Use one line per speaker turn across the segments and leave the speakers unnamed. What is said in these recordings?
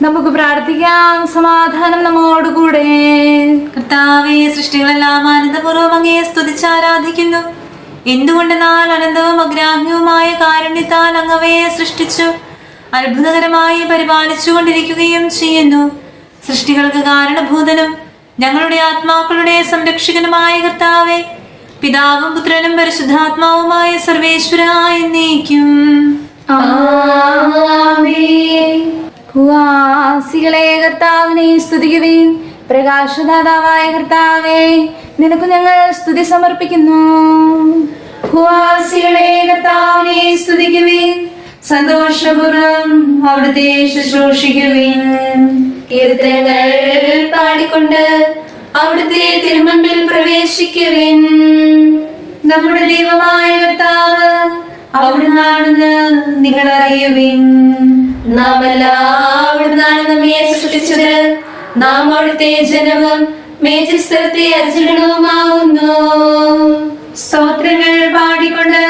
നമുക്ക് പ്രാർത്ഥിക്കാം. സമാധാനം നമ്മോടുകൂടെ.
കർത്താവേ, സൃഷ്ടികളെല്ലാം ആനന്ദപൂർവ്വം അങ്ങയെ സ്തുതിച്ചാരാധിക്കുന്നു. എന്തുകൊണ്ടെന്നാൽ അനന്തവും അഗ്രാഹ്യവുമായ കാരുണ്യത്താൽ അങ്ങവയെ സൃഷ്ടിച്ചു അത്ഭുതകരമായി പരിപാലിച്ചു കൊണ്ടിരിക്കുകയും ചെയ്യുന്നു. സൃഷ്ടികൾക്ക് കാരണഭൂതനും ഞങ്ങളുടെ ആത്മാക്കളുടെ സംരക്ഷകനുമായ കർത്താവേ, പിതാവും പുത്രനും പരിശുദ്ധാത്മാവുമായ സർവേശ്വരായ എന്നേക്കും
ആമേൻ. ഭൂവാസികളെ കർത്താവിനെ സ്തുതിക്കുവിൻ. പ്രകാശദാതാവായ കർത്താവേ, നിനക്ക് ഞങ്ങൾ സ്തുതി സമർപ്പിക്കുന്നു. ഭൂവാസികളെ കർത്താവിനെ സ്തുതിക്കുവിൻ. സന്തോഷപൂർവ്വം അവിടുത്തെ ശുശ്രൂഷിക്കുവിൻ. കീർത്തനങ്ങൾ പാടിക്കൊണ്ട് അവിടുത്തെ തിരുമുൻപിൽ പ്രവേശിക്കുവിൻ. നമ്മുടെ ദൈവമായ കർത്താവ് അവിടുന്നാണെന്ന് നിങ്ങൾ അറിയുവിൻ. നാം അവിടുന്നാണ് നമ്മെ സൃഷ്ടിച്ചത്. നാം അവിടുത്തെ ജനവും മേച്ചിസ്ഥലത്തെ അർജുനവുമാവുന്നു. സ്തോത്രങ്ങൾ പാടിക്കൊണ്ട്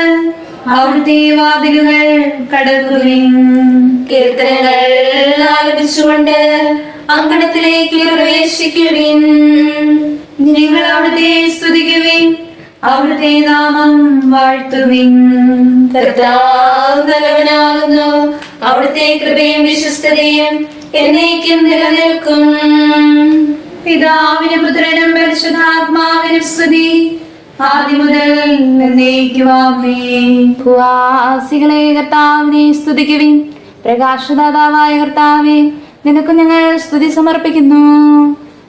അവിടുത്തെ വാതിലുകൾ കടക്കുവിൻ. കീർത്തനങ്ങൾ ആലപിച്ചുകൊണ്ട് അങ്കണത്തിലേക്ക് പ്രവേശിക്കുവിൻ. നിങ്ങൾ അവിടുത്തെ സ്തുതിക്കുവിൻ. അവിടുത്തെ നാമം വാഴ്ത്തുവിൻ. കർത്താവ് നല്ലവനാകുന്നു. അവിടുത്തെ കൃപയും വിശ്വസ്തതയും എന്നേക്കും നിലനിൽക്കും. പിതാവിനും പുത്രനും പരിശുദ്ധാത്മാവിനും സ്തുതി, ആദ്യം മുതൽ എന്നേക്കും ആമേൻ. ഭൂവാസികളെ കർത്താവിനെ സ്തുതിക്കുവിൻ. പ്രകാശദാതാവായ കർത്താവേ, നിനക്ക് ഞങ്ങൾ സ്തുതി സമർപ്പിക്കുന്നു.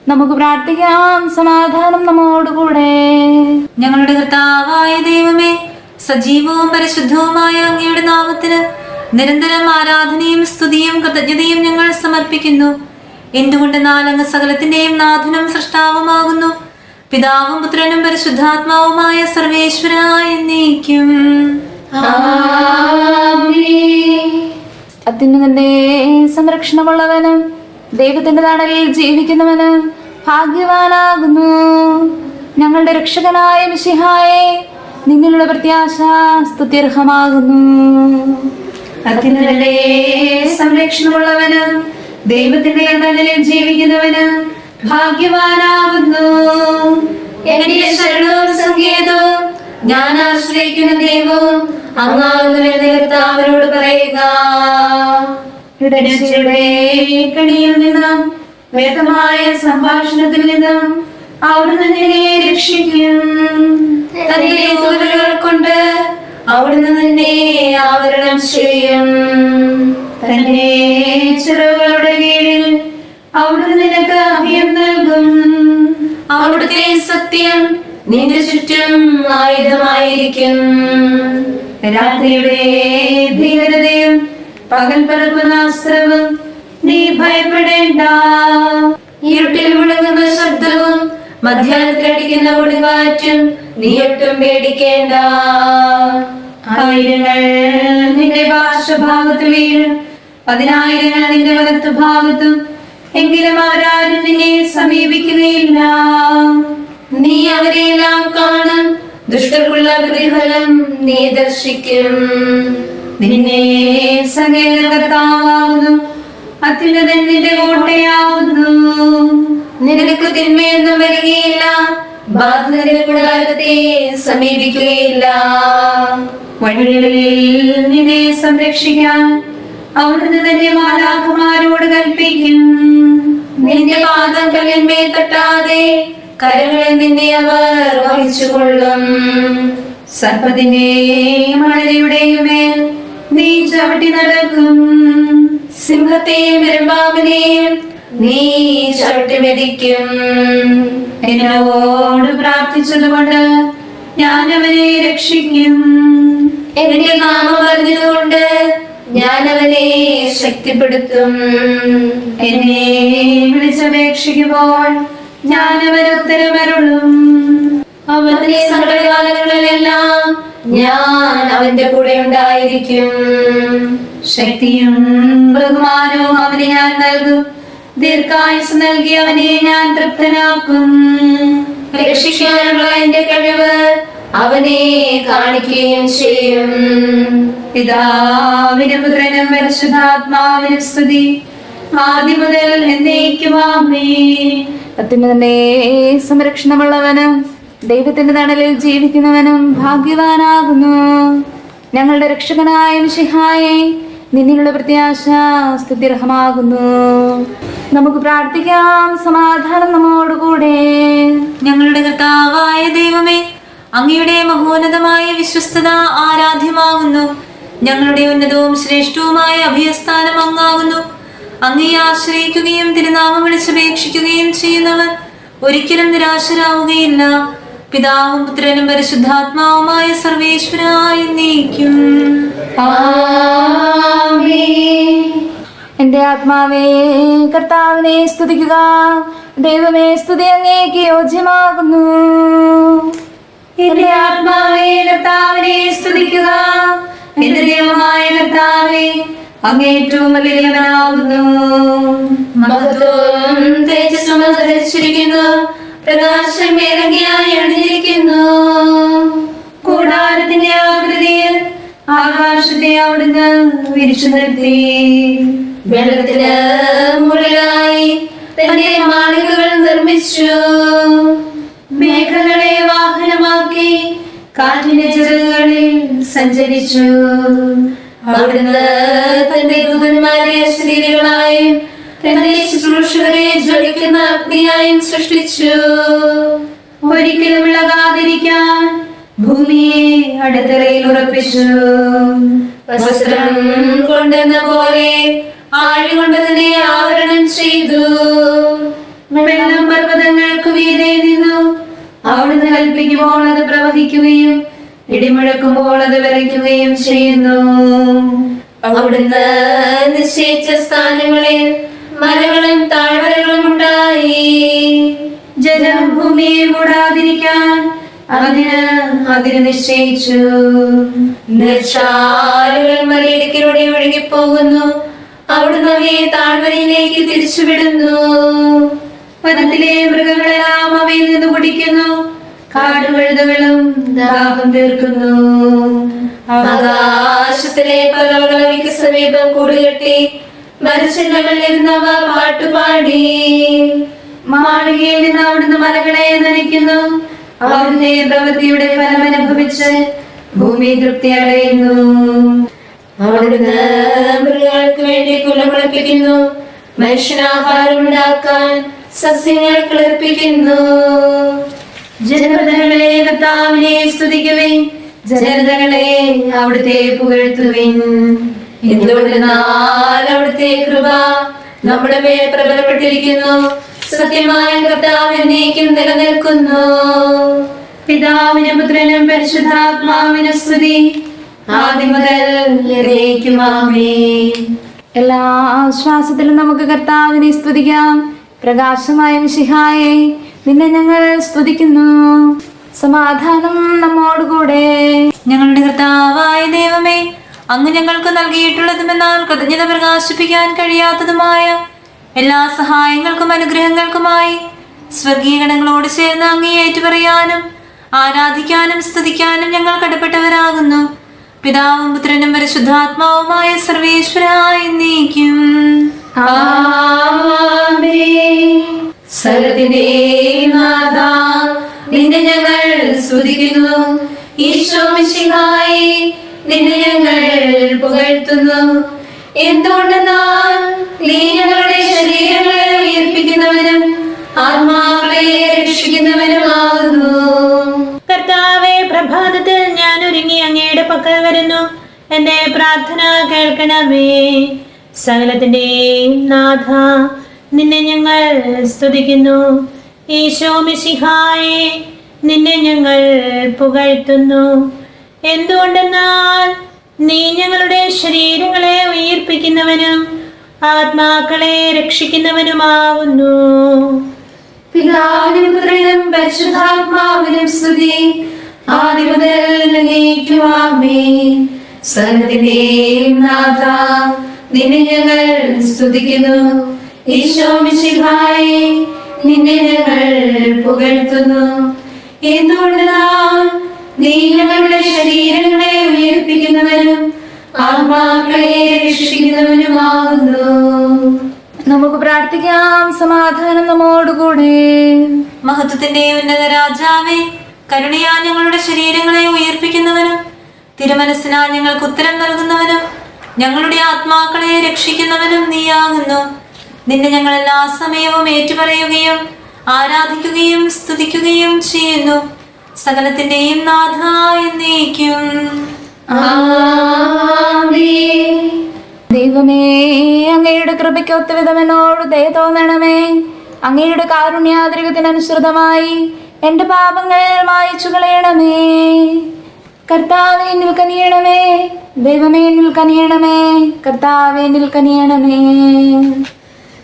നമുക്ക് പ്രാർത്ഥിക്കാം. സമാധാനം നമ്മോടുകൂടെ.
ഞങ്ങളുടെ കർത്താവായ ദൈവമേ, സജീവവും പരിശുദ്ധവുമായ അങ്ങയുടെ നാമത്തിന് നിരന്തരം ആരാധനയും സ്തുതിയും കൃതജ്ഞതയും ഞങ്ങൾ സമർപ്പിക്കുന്നു. എന്തുകൊണ്ടെന്നാൽ അങ്ങ് സകലത്തിന്റെയും നാഥനും സൃഷ്ടാവുമാകുന്നു. പിതാവും പുത്രനും പരിശുദ്ധാത്മാവുമായ സർവേശ്വരായ എന്നേക്കും
അത്യുന്നതന്റെ സംരക്ഷണമുള്ളവനും ദൈവത്തിന്റെ നാടലിൽ ജീവിക്കുന്നവനും ഭാഗ്യവാനാകുന്നു. ഞങ്ങളുടെ രക്ഷകനായ മിശിഹായെ, നിന്നിലുള്ള പ്രത്യാശ സ്തുത്യർഹമാകുന്നു. അത്യുന്നതന്റെ സംരക്ഷണമുള്ളവനും ദൈവത്തിന്റെ നാടലിൽ ജീവിക്കുന്നവനും ഭാഗ്യവാനാകുന്നു. എന്റെ ശരണവും സങ്കേതവും ഞാൻ ആശ്രയിക്കുന്ന ദൈവവും അങ്ങാകുന്ന കർത്താവിനോട് പറയുക. ഇടർച്ചയുടെ കണിയിൽ നിന്നും വ്യർത്ഥമായ സംഭാഷണത്തിൽ നിന്നും അവിടുന്ന് നിന്നെ രക്ഷിക്കും. തന്റെ തൂവലുകൾ കൊണ്ട് അവിടുന്ന് നിന്നെ ആവരണം ചെയ്യും. തന്റെ ചിറകുകളുടെ കീഴിൽ അവിടുന്ന് നിനക്ക് അഭയം നൽകും. അവിടുത്തെ സത്യം നിന്റെ ചുറ്റും ആയുധമായിരിക്കും. രാത്രിയുടെ ഭീകരതയും പകൽ പറക്കുന്ന അസ്ത്രവും നീ ഭയപ്പെടേണ്ട. ഇരുട്ടിൽ മുഴങ്ങുന്ന ശബ്ദവും മധ്യാഹ്നത്തിലടിക്കുന്ന കൊടുങ്കാറ്റും നീ ഒട്ടും പേടിക്കേണ്ട. ആയിരങ്ങൾ നിന്റെ പാർശ്വഭാഗത്ത് വീഴും, 10,000 നിന്റെ വലത്തു ഭാഗത്തും, എങ്കിലും അവരാരും നിന്നെ സമീപിക്കുകയില്ല. നീ അവരെല്ലാം കാണും. ദുഷ്ടർക്കുള്ള പ്രതിഫലം നീ ദർശിക്കും. നിന്നെ സങ്കേതകർത്താവുന്നു. അത്യുന്നതൻ നിന്റെ കോട്ടയാവുന്നു. നിനക്ക് തിന്മയൊന്നും വരികയില്ല. ബാധ നിന്റെ കൂടാരത്തെ സമീപിക്കുകയില്ല. വഴികളിൽ നിന്നെ സംരക്ഷിക്കാൻ അവിടുന്ന് തന്നെ മാലാഖമാരോട് കൽപ്പിക്കും. നിന്റെ പാദം കല്ലിന്മേൽ തട്ടാതെ കരങ്ങളിൽ നിന്നെ അവർ വഹിച്ചുകൊള്ളും. സർപ്പത്തിന്റെയും മഴയുടെയും മേൽ നീ ചവിട്ടി നടക്കും. സിംഹത്തെയും പെരുമ്പാമ്പിനെയും നീ ചവിട്ടി മെതിക്കും. എന്നോട് പ്രാർത്ഥിച്ചതുകൊണ്ട് ഞാൻ അവനെ രക്ഷിക്കും. എന്റെ നാമം പറഞ്ഞതുകൊണ്ട് ഞാൻ അവനെ ശക്തിപ്പെടുത്തും. എന്നെ വിളിച്ചപേക്ഷിക്കുമ്പോൾ ഞാൻ അവന് ഉത്തരമരുളും. അവന്റെ സകലകാലങ്ങളിലെല്ലാം ഞാൻ അവന്റെ കൂടെ ഉണ്ടായിരിക്കും. ശക്തിയും ബഹുമാനവും അവന് ഞാൻ നൽകും. ദീർഘായുസ് നൽകി അവനെ ഞാൻ തൃപ്തനാക്കും. രക്ഷിക്കാനുള്ള എന്റെ കഴിവ് അവനെ കാണിക്കുകയും ചെയ്യും. പിതാവിനും പുത്രനും പരിശുദ്ധാത്മാവിനും സ്തുതി, ആദ്യം മുതൽ എന്നേക്കും ആമേൻ.
അത്യുന്നതന്റെ സംരക്ഷണമുള്ളവനും ദൈവത്തിന്റെ തണലിൽ ജീവിക്കുന്നവനും ഭാഗ്യവാനാകുന്നു. ഞങ്ങളുടെ രക്ഷകനായ മിശിഹായെ, നിന്നിലുള്ള പ്രത്യാശ സ്തുത്യർഹമാകുന്നു. നമുക്ക് പ്രാർത്ഥിക്കാം. സമാധാനം നമ്മോടുകൂടെ.
ഞങ്ങളുടെ കർത്താവായ ദൈവമേ, അങ്ങയുടെ മഹോന്നതമായ വിശ്വസ്തത ആരാധ്യമാകുന്നു. ഞങ്ങളുടെ ഉന്നതവും ശ്രേഷ്ഠവുമായ അഭയസ്ഥാനം അങ്ങാകുന്നു. അങ്ങയെ ആശ്രയിക്കുകയും തിരുനാമം വിളിച്ചപേക്ഷിക്കുകയും ചെയ്യുന്നവർ ഒരിക്കലും നിരാശരാവുകയില്ല. പിതാവും പുത്രനും പരിശുദ്ധാത്മാവുമായ സർവേശ്വരായ എന്നേക്കും
ആമേൻ.
എന്റെ ആത്മാവേ കർത്താവിനെ സ്തുതിക്കുക. ദൈവമേ, സ്തുതി അങ്ങേക്ക് യോജ്യമാകുന്നു.
എന്റെ ആത്മാവേ കർത്താവിനെ സ്തുതിക്കുക. എന്റെ ദൈവമായ കർത്താവേ, അങ്ങ് ഏറ്റവും വലിയവനാകുന്നു. മഹത്വം തേജസ്സും ധരിച്ചിരിക്കുന്നു, പ്രകാശം മേലങ്കിയായി അണിഞ്ഞിരിക്കുന്നു. കൂടാരത്തിന്റെ ആകൃതിയിൽ ആകാശത്തെ അവിടുന്ന് വിരിച്ചു നിർത്തി. വെള്ളത്തിന് മുകളിലായി തന്റെ മാളികകൾ നിർമ്മിച്ചു. മേഘങ്ങളെ വാഹനമാക്കി കാറ്റിന്റെ ചിറകുകളിൽ സഞ്ചരിച്ചു. അവിടുന്ന് തന്റെ ദൂതന്മാരെ ശരീരങ്ങളായും തന്റെ ശുശ്രൂഷകരെ ജ്വലിക്കുന്ന അഗ്നിയായും സൃഷ്ടിച്ചു. ഒരിക്കലും ഇളകാതിരിക്കാൻ ഭൂമിയെ അടിത്തറയിൽ ഉറപ്പിച്ചു. വസ്ത്രം കൊണ്ടെന്ന പോലെ ആഴി കൊണ്ടതിനെ ആവരണം ചെയ്തു. വെള്ളം പർവ്വതങ്ങൾക്ക് മീതെ നിന്നു. അവിടുന്ന് കൽപ്പിക്കുമ്പോൾ അത് പ്രവഹിക്കുകയും ഇടിമുഴക്കുമ്പോൾ അത് വിറയ്ക്കുകയും ചെയ്യുന്നു. അവിടുന്ന് നിശ്ചയിച്ച സ്ഥാനങ്ങളിൽ മലകളും താഴ്വരകളും ഉണ്ടായി. ജലം ഭൂമിയെ മൂടാതിരിക്കാൻ അതിന് നിശ്ചയിച്ചു. നിർച്ചാലുകൾ മലയിടുക്കിലൂടെ ഒഴുകിപ്പോകുന്നു. അവിടുന്ന് അവയെ താഴ്വരയിലേക്ക് തിരിച്ചുവിടുന്നു. വനത്തിലെ മൃഗങ്ങളെല്ലാം അവയിൽ നിന്ന് കുടിക്കുന്നു. കാടുകഴുതകളും ദാഹം തീർക്കുന്നു. ആകാശത്തിലെ പറവകൾ അവയ്ക്ക് സമീപം കൂടുകെട്ടി മരച്ചില്ലകളിലിരുന്നവ പാട്ടുപാടി. മാളികയിൽ നിന്ന് അവിടുന്ന് മലകളെ നനയ്ക്കുന്നു. അവിടുത്തെ പ്രവൃത്തിയുടെ ഫലം അനുഭവിച്ച് ഭൂമി തൃപ്തി അടയുന്നു. അവിടുന്ന് മൃഗങ്ങൾക്ക് വേണ്ടി കുലമുളപ്പിക്കുന്നു. മനുഷ്യനാഹാരം ഉണ്ടാക്കാൻ സസ്യങ്ങൾ കിളിർപ്പിക്കുന്നു. ജനപദങ്ങളെ കർത്താവിനെ സ്തുതിക്കുവിൻ. ജനതകളെ അവിടുത്തെ പുകഴ്ത്തുവിൻ. എന്തുകൊണ്ടെന്നാൽ അവിടുത്തെ കൃപ നമ്മുടെ മേൽ പ്രബലപ്പെട്ടിരിക്കുന്നു. സത്യമായ കർത്താവ് എന്നേക്കും നിലനിൽക്കുന്നു. പിതാവിനും പുത്രനും പരിശുദ്ധാത്മാവിനും സ്തുതി, ആദ്യം മുതൽ എന്നേക്കും ആമേൻ.
എല്ലാ ശ്വാസത്തിലും നമുക്ക് കർത്താവിനെ സ്തുതിക്കാം. പ്രകാശമായ മിശിഹായെ, നിന്നെ ഞങ്ങൾ സ്തുതിക്കുന്നു. സമാധാനം നമ്മോടുകൂടെ.
ഞങ്ങളുടെ കർത്താവായ ദൈവമേ, അങ്ങ് ഞങ്ങൾക്ക് നൽകിയിട്ടുള്ളതുമെന്നാൽ കൃതജ്ഞത പ്രകാശിപ്പിക്കാൻ കഴിയാത്തതുമായ എല്ലാ സഹായങ്ങൾക്കും അനുഗ്രഹങ്ങൾക്കുമായി സ്വർഗീയ ഗണങ്ങളോട് ചേർന്ന് അങ്ങേ ഏറ്റുപറയാനും ആരാധിക്കാനും സ്തുതിക്കാനും ഞങ്ങൾ കടപ്പെട്ടവരാകുന്നു. പിതാവും പുത്രനും പരിശുദ്ധാത്മാവുമായ സർവേശ്വരായ എന്നേക്കും
ആമേൻ. സകലത്തിന്റെയും നാഥാ, നിന്നെ ഞങ്ങൾ സ്തുതിക്കുന്നു. ഈശോ മിശിഹായേ, നിന്നെ ഞങ്ങൾ പുകഴ്ത്തുന്നു. എന്തുകൊണ്ടെന്നാൽ നീ ഞങ്ങളുടെ ശരീരങ്ങളെ ഉയർപ്പിക്കുന്നവനും ആത്മാക്കളെ രക്ഷിക്കുന്നവനുമാകുന്നു.
കർത്താവേ, പ്രഭാതത്തിൽ ഞാൻ ഒരുങ്ങി അങ്ങയുടെ പക്കൽ വരുന്നു. എന്റെ പ്രാർത്ഥന കേൾക്കണമേ. സകലത്തിന്റെയും നാഥ, നിന്നെ ഞങ്ങൾ സ്തുതിക്കുന്നു. ഈശോ മിശിഹായേ, നിന്നെ ഞങ്ങൾ പുകഴ്ത്തുന്നു. എന്തുകൊണ്ടെന്നാൽ നീ ഞങ്ങളുടെ ശരീരങ്ങളെ ഉയിർപ്പിക്കുന്നവനും ആത്മാക്കളെ രക്ഷിക്കുന്നവനുമാവുന്നു.
പിതാവിനും പുത്രനും പരിശുദ്ധാത്മാവിനും സ്തുതി, ആദ്യം മുതൽ എന്നേക്കും ആമേൻ. സകലത്തിന്റെയും നാഥാ, നിന്നെ ഞങ്ങൾ സ്തുതിക്കുന്നു. ഈശോ മിശിഹായേ, നിന്നെ ഞങ്ങൾ പുകഴ്ത്തുന്നു. എന്തുകൊണ്ടെന്നാൽ നീ ഞങ്ങളുടെ ശരീരങ്ങളെ ഉയർപ്പിക്കുന്നവനും ആത്മാക്കളെ രക്ഷിക്കുന്നവനുമാകുന്നു.
നമുക്ക് പ്രാർത്ഥിക്കാം. സമാധാനം നമ്മോടുകൂടെ.
മഹത്വത്തിന്റെ ഉന്നത രാജാവേ, കരുണയാ ഞങ്ങളുടെ ശരീരങ്ങളെ ഉയർപ്പിക്കുന്നവനും തിരുമനസ്സിനാൽ ഞങ്ങൾക്ക് ഉത്തരം നൽകുന്നവനും ഞങ്ങളുടെ ആത്മാക്കളെ രക്ഷിക്കുന്നവനും നീയാകുന്നു. നിന്നെ ഞങ്ങൾ എല്ലാ സമയവും ഏറ്റുപറയുകയും ആരാധിക്കുകയും സ്തുതിക്കുകയും ചെയ്യുന്നു. സകലത്തിന്റെയും നാഥ എന്നേക്കും.
ദൈവമേ, അങ്ങയുടെ കൃപയ്ക്ക് ഒത്തവിധം എന്നോട് ദയ തോന്നണമേ. അങ്ങയുടെ കാരുണ്യാതിരികത്തിനനുസൃതമായി എന്റെ പാപങ്ങൾ മായിച്ചു കളയണമേ. കർത്താവേ എന്നിൽ കനിയണമേ. ദൈവമേ എന്നിൽ കനിയണമേ. കർത്താവേ എന്നിൽ കനിയണമേ.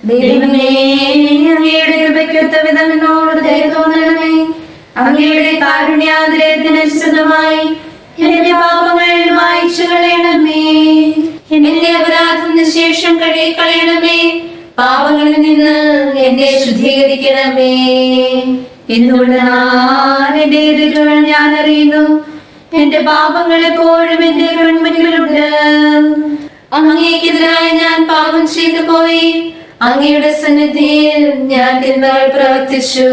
ദൈവമേ, അങ്ങയുടെ കൃപയ്ക്ക് ഒത്തവിധം എന്നോട് ദയ തോന്നണമേ. അങ്ങയുടെ കാരുണ്യാതിരകത്തിനനുസൃതമായി എന്റെ പാപങ്ങൾ മായിച്ചു കളയണമേ. എന്റെ അപരാധം ശേഷം കഴുകിക്കളയണമേ. പാപങ്ങളിൽ നിന്ന് എന്നെ ശുദ്ധീകരിക്കണമേ. എന്തുകൊണ്ട് എന്റെ എതിരുകൾ ഞാൻ അറിയുന്നു. എന്റെ പാപങ്ങൾ എപ്പോഴും എന്റെ കൺമുന്നിലുണ്ട്. അങ്ങേക്കെതിരായി ഞാൻ പാപം ചെയ്തു പോയി. അങ്ങയുടെ സന്നിധിയിൽ ഞാൻ തിന്മകൾ പ്രവർത്തിച്ചു.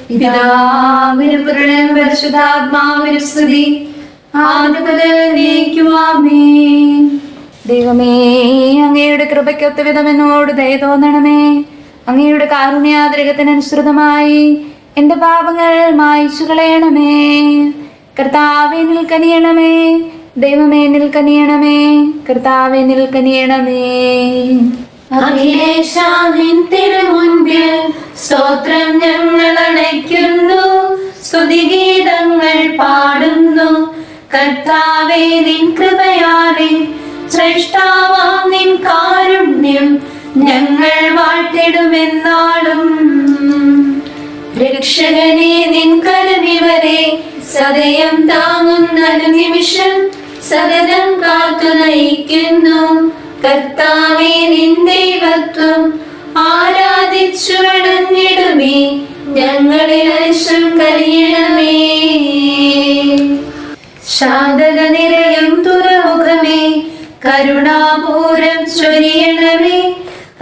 പിതാവിനും പുത്രനും പരിശുദ്ധാത്മാവിനും സ്തുതി, ആദ്യം മുതൽ എന്നേക്കും ആമേൻ. ദൈവമേ, അങ്ങയുടെ കൃപയ്ക്കൊത്ത വിധം എന്നോട് ദയ തോന്നണമേ. അങ്ങയുടെ കാരുണ്യാതിരകത്തിനനുസൃതമായി എന്റെ പാപങ്ങൾ മായിച്ചു കളയണമേ. കർത്താവേ എന്നിൽ കനിയണമേ. ദൈവമേ എന്നിൽ കനിയണമേ. കർത്താവേ എന്നിൽ കനിയണമേ. അഖിലേശാ നിൻ തിരുമുൻപിൽ സ്തോത്രം ഞങ്ങൾ അണയ്ക്കുന്നു. സ്തുതിഗീതങ്ങൾ പാടുന്നു. കർത്താവേ നിൻ കൃപയാലെ ശ്രേഷ്ഠാവാം നിൻ കാരുണ്യം ഞങ്ങൾ വാഴ്ത്തിടുമെന്നാളും. രക്ഷകനെ നിൻ കരമിവരെ സദയം താങ്ങുന്ന നിമിഷം സതതം കാത്തു നയിക്കുന്നു. കർത്താവേ നിൻ ദൈവത്വം ആരാധിച്ചു വണങ്ങിടുമേ. ഞങ്ങളിൽ അരിശം കനിയണമേ. ശാന്തത നിറയും തുറമുഖമേ, കരുണാപൂരം ചൊരിയണമേ.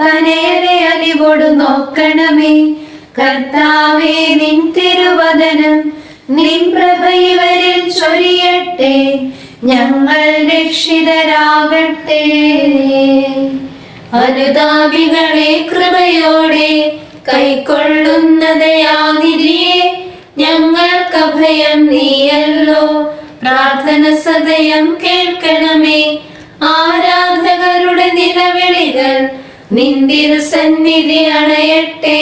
തനയരെ അലിവോട് നോക്കണമേ. കർത്താവേ നിൻ തിരുവദനം നിൻ പ്രഭ ഇവരിൽ ചൊരിയട്ടെ. ഞങ്ങൾ രക്ഷിതരാകട്ടെ. അനുതാപികളെ കൃപയോടെ കൈക്കൊള്ളുന്നതയാതിരിയെ ഞങ്ങൾക്ക് അഭയം നീയല്ലോ. പ്രാർത്ഥന സദയം കേൾക്കണമേ. ആരാധകരുടെ നിലവിളികൾ നിന്ദിരു സന്നിധി അണയട്ടെ.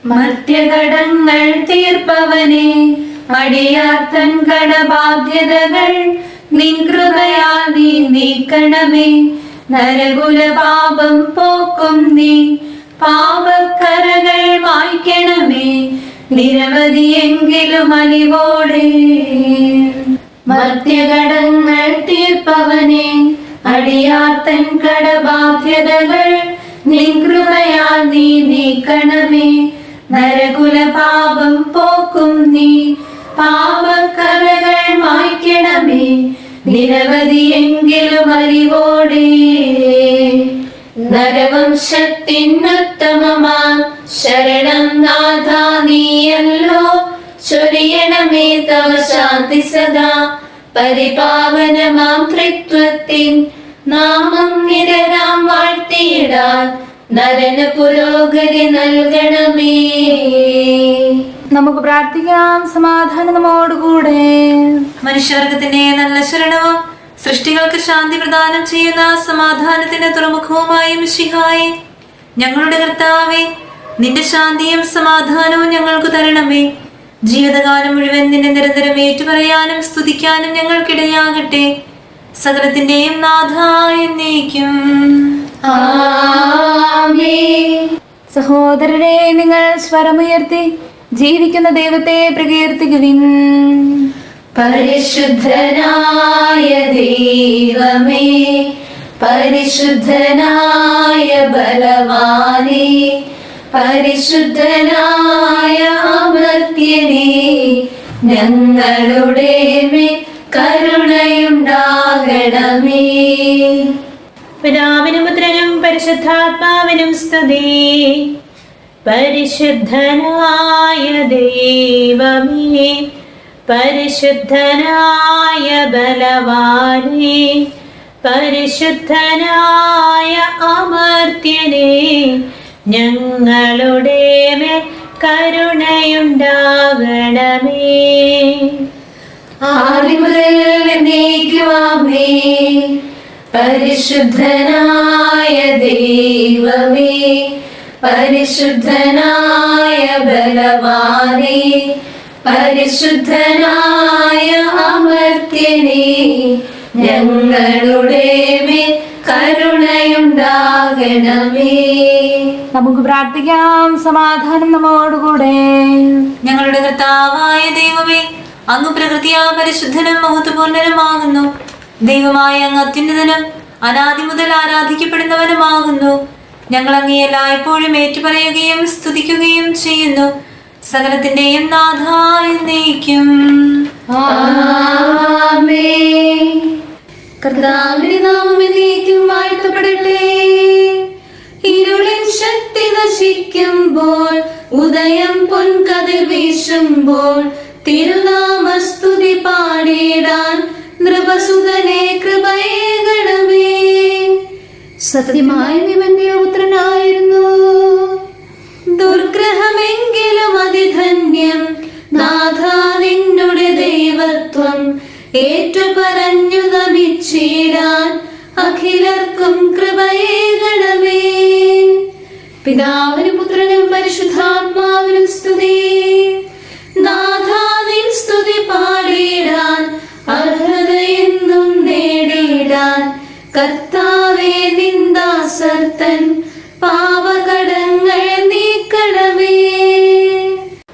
മർത്യകടങ്ങൾ തീർപ്പവനെ, അടിയാർത്തൻ കടബാധ്യതകൾ നിൻ കൃപയാൽ നീ നീക്കണമേ. നരകുല പാപം പോക്കും നീ പാപക്കറകൾ മായ്ക്കണമേ. നിരവധിയെങ്കിലും അലിവോടെ മർത്യകടങ്ങൾ തീർപ്പവനെ, അടിയാർത്തൻ കടബാധ്യതകൾ നിൻ കൃപയാൽ നീ നീക്കണമേ. നരകുല പാപം പോക്കും നീ പാപക്കറകൾ മായ്ക്കണമേ. നിരവധിയെങ്കിലും അലിവോടെ നരവംശത്തിനുത്തമമാം ശരണം നാഥ നീയല്ലോ. ചൊരിയണമേ തവ ശാന്തി സദാ. പരിപാവനമാം ത്രിത്വത്തിൻ നാമം നിരരാം വാഴ്ത്തിയിടാൻ നരന് പുരോഗതി നൽകണമേ. നമുക്ക് പ്രാർത്ഥിക്കാം. സമാധാനം നമ്മോടുകൂടെ.
മനുഷ്യവർഗത്തിന്റെ നല്ല ശരണവും സൃഷ്ടികൾക്ക് ശാന്തി പ്രദാനം ചെയ്യുന്ന സമാധാനത്തിന്റെ തുറമുഖവുമായ മിശിഹായേ, ഞങ്ങളുടെ കർത്താവേ, നിന്റെ ശാന്തിയും സമാധാനവും ഞങ്ങൾക്ക് തരണമേ. ജീവിതകാലം മുഴുവൻ നിന്നെ നിരന്തരം ഏറ്റുപറയാനും സ്തുതിക്കാനും ഞങ്ങൾക്കിടയാകട്ടെ. സകലത്തിന്റെയും നാഥ എന്നേക്കും
ആമേൻ. സഹോദരരെ, നിങ്ങൾ സ്വരമുയർത്തി ജീവിക്കുന്ന ദൈവത്തെ പ്രകീർത്തിക്കുവിൻ.
പരിശുദ്ധനായ ദൈവമേ, പരിശുദ്ധനായ ബലവാനേ, പരിശുദ്ധനായ അമർത്യനേ, ഞങ്ങളുടെ മേൽ കരുണയുണ്ടാകണമേ.
പിതാവിനും പുത്രനും പരിശുദ്ധാത്മാവിനും സ്തുതി. പരിശുദ്ധനായ ദൈവമേ, പരിശുദ്ധനായ ബലവാനേ, പരിശുദ്ധനായ അമർത്യനേ, ഞങ്ങളുടെ മേൽ കരുണയുണ്ടാകണമേ.
ആദിമുതൽ എന്നേക്കുമാമേ. പരിശുദ്ധനായ ദൈവമേ, പരിശുദ്ധനായ ബലവാനേ, പരിശുദ്ധനായ അമർത്യനേ, ഞങ്ങളുടെ മേൽ കരുണയുണ്ടാകണമേ.
നമുക്ക് പ്രാർത്ഥിക്കാം. സമാധാനം നമ്മോടുകൂടെ.
ഞങ്ങളുടെ കർത്താവായ ദൈവമേ, അങ്ങ് പ്രകൃതിയാ പരിശുദ്ധനും മഹത്വപൂർണനുമാകുന്നു. ദൈവമായ അങ്ങ് അത്യുന്നതനും അനാദി മുതൽ ആരാധിക്കപ്പെടുന്നവനുമാകുന്നു. ഞങ്ങൾ അങ്ങേ എല്ലായ്പ്പോഴും ഏറ്റുപറയുകയും സ്തുതിക്കുകയും ചെയ്യുന്നു. സകലത്തിന്റെയും നാഥായ എന്നേക്കും.
ആമേൻ. കർത്താവിന്റെ നാമം എന്നേക്കും വാഴ്ത്തപ്പെടട്ടെ. ഇരുളിൻ ശക്തി നശിക്കുമ്പോൾ, ഉദയം പൊൻകതിർ വീശുമ്പോൾ, തിരുനാമസ്തുതി പാടിടാൻ നൃപസുതനെ കൃപയേകണമേ. സത്യമായും ഇവന്റെ പുത്രനായിരുന്നു. ദുർഗ്രഹമെങ്കിലും അതിധന്യം, നാഥ നിന്നുടെ ദൈവത്വം ഏറ്റുപറഞ്ഞു നമിച്ചിടാൻ അഖിലർക്കും കൃപയേകണമേ. പിതാവിനും പുത്രനും പരിശുദ്ധാത്മാവിനും സ്തുതി. നാഥ നിൻ സ്തുതി പാടിടാൻ അർഹതയെന്നും നേടിടാൻ കർത്താവേ നിന്ദാസർത്തൻ പാപകടങ്ങൾ നീക്കണമേ.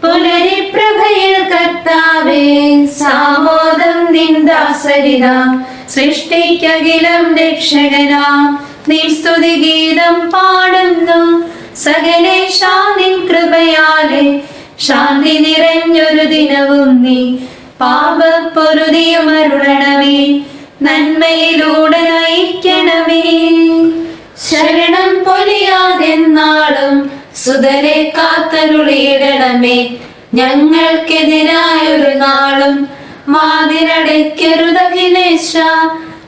പുലരിപ്രഭയിൽ കർത്താവേ സാമോദം നിന്ദാസരിതാ, സൃഷ്ടിക്കകിലം രക്ഷകനാം നീ സ്തുതി ഗീതം പാടുന്നു. സകലേശാ നിൻ കൃപയാലെ ശാന്തി നിറഞ്ഞൊരു ദിനവും നീ പാപപ്പൊറുതിയുമരുളണമേ. നന്മയിലൂടെ നയിക്കണമേ. ശരണം പൊലിയാതെന്നാളും സുതരെ കാത്തരുളിയിടണമേ. ഞങ്ങൾക്കെതിരായൊരു നാളും വാതിലടയ്ക്കരുതഖിലേശ.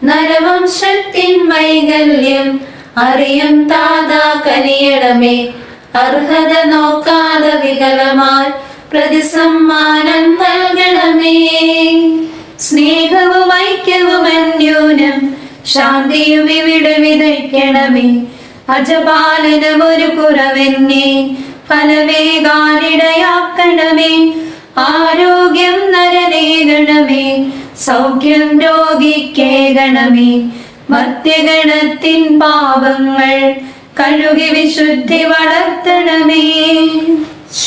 നരവംശത്തിൻ വൈകല്യം അറിയും താതാ കനിയണമേ. അർഹത നോക്കാതെ വികലമായി പ്രതിസമ്മാനം നൽകണമേ. സ്നേഹവും ഐക്യവും അന്യോന്യം ശാന്തിയും ഇവിടെ വിതയ്ക്കണമേ. അജപാലനമൊരു കുറവെന്നെ ഫലവേകാനിടയാക്കണമേ. ആരോഗ്യം നരനേകണമേ, സൗഖ്യം രോഗിക്കേകണമേ. മർത്യഗണത്തിൻ പാപങ്ങൾ കഴുകി വിശുദ്ധി വളർത്തണമേ.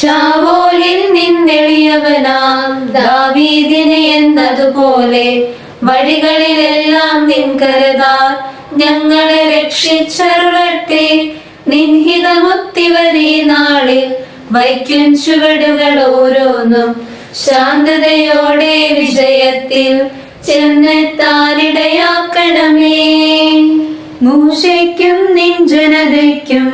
ശാവോലിൽ നിന്നെളിയവനാം ദാവീദിനെ എന്നതുപോലെ വഴികളിലെല്ലാം നിൻ കരുതാൽ ഞങ്ങളെ രക്ഷിച്ചരുളട്ടെ. നിൻഹിതമുത്തിവരീ നാളിൽ വയ്ക്കും ചുവടുകൾ ഓരോന്നും ശാന്തതയോടെ വിജയത്തിൽ ചെന്നെത്താനിടയാക്കണമേ. മൂശയ്ക്കും നിൻ ജനതയ്ക്കും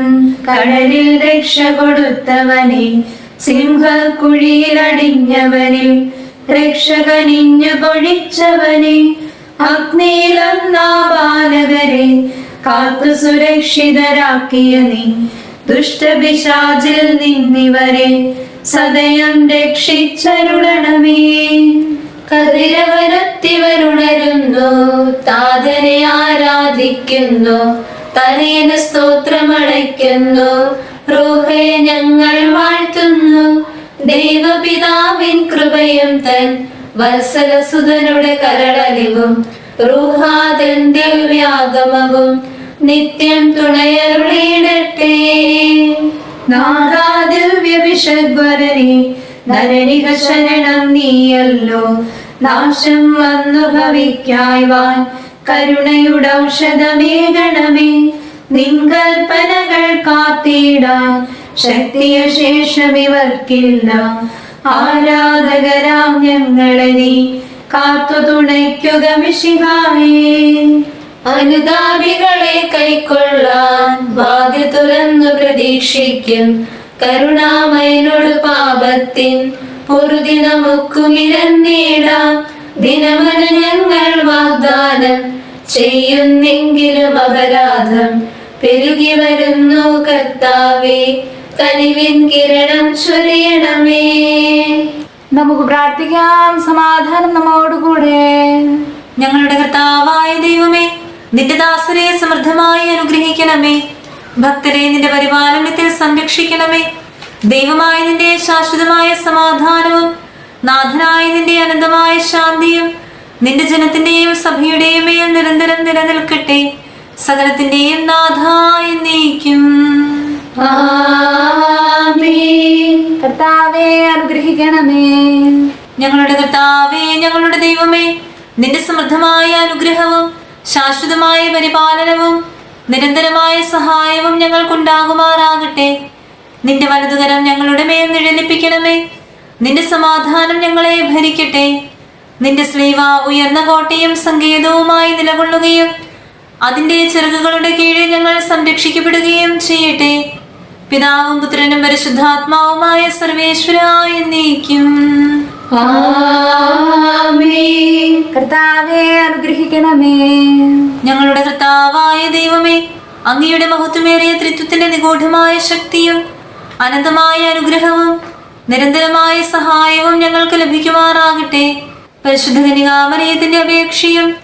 കടലിൽ രക്ഷ കൊടുത്തവനെ, സിംഹക്കുഴിയിലടിഞ്ഞവനിൽ രക്ഷകനിഞ്ഞു പൊഴിച്ചവനെ, അഗ്നിയിലും നാബാലകരെ കാത്തു സുരക്ഷിതരാക്കിയ നീ, ദുഷ്ടപിശാചിൽ നിന്നിവരെ സദയം രക്ഷിച്ചരുളണമേ. കതിരവരത്തിവരുണരുന്നു, താതനെ ആരാധിക്കുന്നു, തനേന സ്തോത്രമടയ്ക്കുന്നു. റൂഹേ ഞങ്ങൾ വാഴ്ത്തുന്നു. ദൈവപിതാവിൻ കൃപയും തൻ വത്സലസുതനുടെ കരളലിവും റൂഹാദൻ ദിവ്യാഗമവും നിത്യം തുണയരുളിയിടട്ടെ. നാഥാ ദിവ്യവിഷഗ്വരനെ നരനിക ശരണം നീയല്ലോ. നാശം വന്നു ഭവിക്കായ്വാൻ കരുണയുടൗഷധമേകണമേ. നിൻകൽപ്പനകൾ കാത്തിടാൻ ശക്തിയ ശേഷമിവർക്കില്ല. ആരാധകരാം ഞങ്ങളെ നീ കാത്തു തുണയ്ക്കുക മിശിഹായേ. അനുതാപികളെ കൈക്കൊള്ളാൻ വാതിൽ തുറന്നു പ്രതീക്ഷിക്കും. കരുണാമയനോട് പാപത്തിൻ പൊറുതി നമുക്കുമിരന്നിടാം. ദിനമന ഞങ്ങൾ വാഗ്ദാനം ചെയ്യുന്നെങ്കിലും അപരാധം പെരുകി വരുന്നു. കർത്താവേ, കനിവിൻ കിരണം ചൊരിയണമേ.
നമുക്ക് പ്രാർത്ഥിക്കാം. സമാധാനം നമ്മോടുകൂടെ.
ഞങ്ങളുടെ കർത്താവായ ദൈവമേ, നിന്റെ ദാസരെ സമൃദ്ധമായി അനുഗ്രഹിക്കണമേ. ഭക്തരെ നിന്റെ പരിപാലനത്തിൽ സംരക്ഷിക്കണമേ. ദൈവമായ നിന്റെ ശാശ്വതമായ സമാധാനവും നാഥനായ നിന്റെ അനന്തമായ ശാന്തിയും നിന്റെ ജനത്തിന്റെയും സഭയുടെയും മേൽ നിരന്തരം നിലനിൽക്കട്ടെ. സകലത്തിന്റെയും നാഥായ എന്നേക്കും.
ആമേൻ.
കർത്താവേ, അനുഗ്രഹിക്കണമേ.
ഞങ്ങളുടെ കർത്താവേ, ഞങ്ങളുടെ ദൈവമേ, നിന്റെ സമൃദ്ധമായ അനുഗ്രഹവും ശാശ്വതമായ പരിപാലനവും നിരന്തരമായ സഹായവും ഞങ്ങൾക്കുണ്ടാകുമാറാകട്ടെ. നിന്റെ വലതുകരം ഞങ്ങളുടെ മേൽ നിഴലിപ്പിക്കണമേ. നിന്റെ സമാധാനം ഞങ്ങളെ ഭരിക്കട്ടെ. നിന്റെ സ്ലീവ ഉയർന്ന കോട്ടയും സങ്കേതവുമായി നിലകൊള്ളുകയും അതിന്റെ ചിറകുകളുടെ കീഴിൽ ഞങ്ങൾ സംരക്ഷിക്കപ്പെടുകയും ചെയ്യട്ടെ. പിതാവും പുത്രനും പരിശുദ്ധാത്മാവുമായ സർവേശ്വരായ എന്നേക്കും.
ആമേൻ.
കർത്താവേ, അനുഗ്രഹിക്കണമേ.
ഞങ്ങളുടെ കർത്താവായ ദൈവമേ, അങ്ങയുടെ മഹത്വമേറിയ ത്രിത്വത്തിന്റെ നിഗൂഢമായ ശക്തിയും അനന്തമായ അനുഗ്രഹവും നിരന്തരമായ സഹായവും ഞങ്ങൾക്ക് ലഭിക്കുമാറാകട്ടെ. പരിശുദ്ധ കന്യകാമറിയത്തിന്റെ അപേക്ഷയും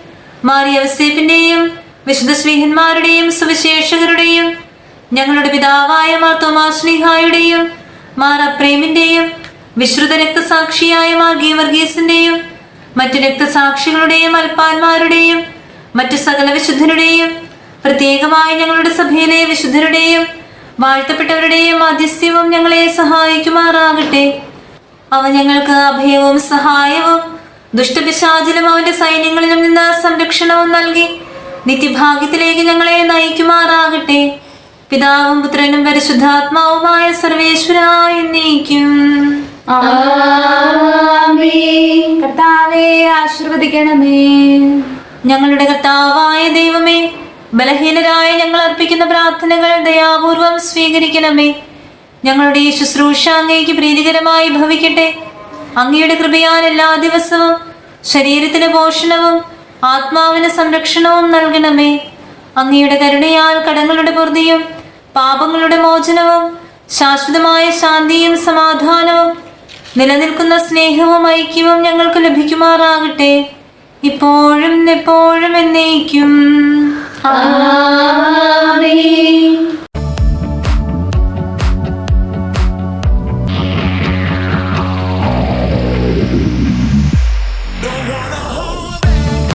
മാറിയവസേപ്പിന്റെയും വിശുദ്ധ ശ്രീഹന്മാരുടെയും സുവിശേഷകരുടെയും ഞങ്ങളുടെ പിതാവായ മാർ തോമാസ് ശ്ലീഹായുടെയും മാർ അപ്രേമിന്റെയും വിശ്രുത രക്തസാക്ഷിയായ മാർ ഗീവർഗീസിന്റെയും മറ്റു രക്തസാക്ഷികളുടെയും അൽപ്പാന്മാരുടെയും മറ്റു സകല വിശുദ്ധരുടെയും പ്രത്യേകമായി ഞങ്ങളുടെ സഭയിലെ വിശുദ്ധരുടെയും വാഴ്ത്തപ്പെട്ടവരുടെയും മാധ്യസ്ഥ്യവും ഞങ്ങളെ സഹായിക്കുമാറാകട്ടെ. അവ ഞങ്ങൾക്ക് അഭയവും സഹായവും ദുഷ്ടപിശാചിലും അവന്റെ സൈന്യങ്ങളിലും നിന്ന് സംരക്ഷണവും നൽകി നിത്യഭാഗ്യത്തിലേക്ക് ഞങ്ങളെ നയിക്കുമാറാകട്ടെ. പിതാവും പുത്രനും പരിശുദ്ധാത്മാവുമായ സർവേശ്വരായ എന്നേക്കും.
ആമേൻ.
കർത്താവേ, ആശീർവദിക്കണമേ.
ഞങ്ങളുടെ കർത്താവായ ദൈവമേ, ബലഹീനരായ ഞങ്ങൾ അർപ്പിക്കുന്ന പ്രാർത്ഥനകൾ ദയാപൂർവം സ്വീകരിക്കണമേ. ഞങ്ങളുടെ ഈ ശുശ്രൂഷ അങ്ങേക്ക് പ്രീതികരമായി ഭവിക്കട്ടെ. അങ്ങയുടെ കൃപയാൽ എല്ലാ ദിവസവും ശരീരത്തിന് പോഷണവും ആത്മാവിന് സംരക്ഷണവും നൽകണമേ. അങ്ങയുടെ കരുണയാൽ കടങ്ങളുടെ പൊറുതിയും പാപങ്ങളുടെ മോചനവും ശാശ്വതമായ ശാന്തിയും സമാധാനവും നിലനിൽക്കുന്ന സ്നേഹവും ഐക്യവും ഞങ്ങൾക്ക് ലഭിക്കുമാറാകട്ടെ. ഇപ്പോഴും എപ്പോഴും എന്നേക്കും.
ആമേൻ.